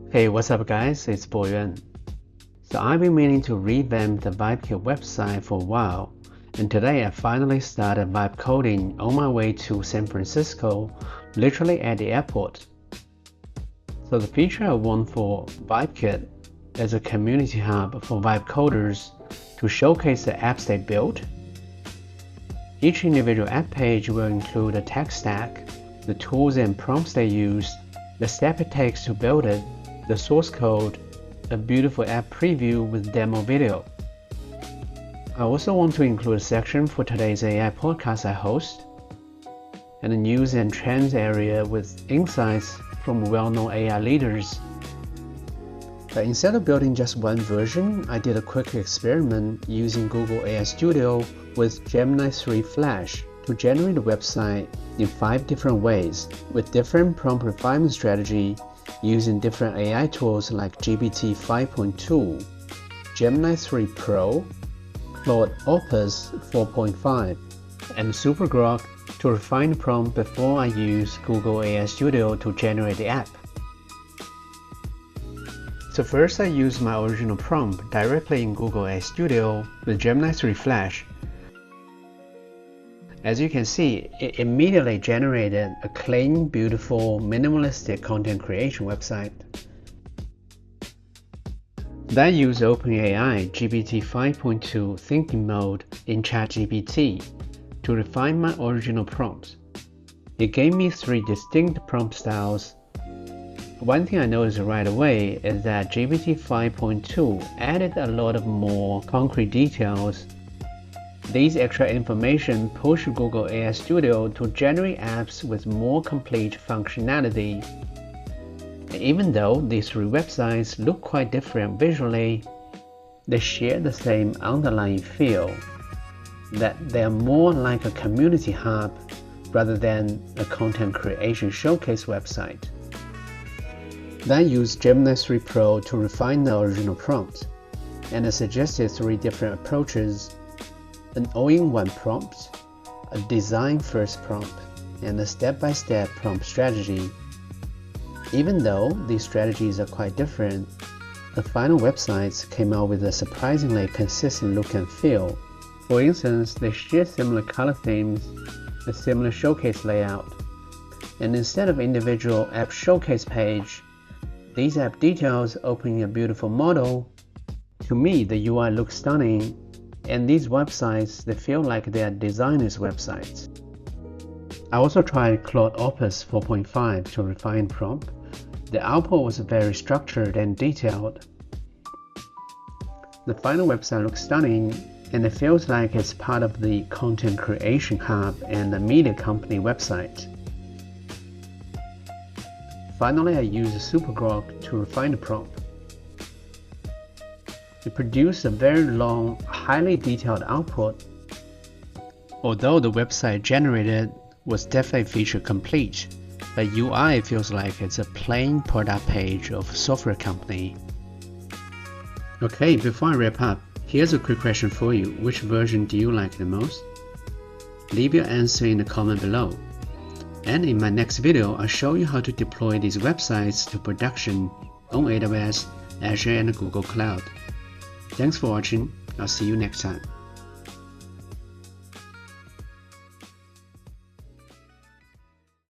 Hey, what's up guys, it's Boyuan. So I've been meaning to revamp the Vibekit website for a while, and today I finally started vibe coding on my way to San Francisco, literally at the airport. So the feature I want for Vibekit is a community hub for vibecoders to showcase the apps they built. Each individual app page will include a tech stack, the tools and prompts they use, the step it takes to build it, the source code, a beautiful app preview with demo video. I also want to include a section for today's AI podcast I host, and a news and trends area with insights from well-known AI leaders. But instead of building just one version, I did a quick experiment using Google AI Studio with Gemini 3 Flash to generate a website in 5 different ways with different prompt refinement strategy using different AI tools like GPT 5.2, Gemini 3 Pro, Claude Opus 4.5, and SuperGrok to refine the prompt before I use Google AI Studio to generate the app. So first I used my original prompt directly in Google AI Studio with Gemini 3 Flash. As you can see, it immediately generated a clean, beautiful, minimalistic content creation website. Then I used OpenAI GPT 5.2 thinking mode in ChatGPT to refine my original prompts. It gave me 3 distinct prompt styles. One thing I noticed right away is that GPT 5.2 added a lot of more concrete details. These extra information push Google AI Studio to generate apps with more complete functionality. And even though these 3 websites look quite different visually, they share the same underlying feel, that they are more like a community hub rather than a content creation showcase website. Then I used Gemini 3 Pro to refine the original prompt, and I suggested 3 different approaches: an all-in-one prompt, a design-first prompt, and a step-by-step prompt strategy. Even though these strategies are quite different, the final websites came out with a surprisingly consistent look and feel. For instance, they share similar color themes, a similar showcase layout, and instead of individual app showcase page, these app details open a beautiful model. To me, the UI looks stunning, and these websites, they feel like they are designers' websites. I also tried Claude Opus 4.5 to refine prompt. The output was very structured and detailed. The final website looks stunning, and it feels like it's part of the content creation hub and the media company website. Finally, I used SuperGrok to refine the prompt. It produced a very long, highly detailed output. Although the website generated was definitely feature complete, the UI feels like it's a plain product page of a software company. Okay, before I wrap up, here's a quick question for you. Which version do you like the most? Leave your answer in the comment below. And in my next video, I'll show you how to deploy these websites to production on AWS, Azure, and Google Cloud. Thanks for watching. I'll see you next time.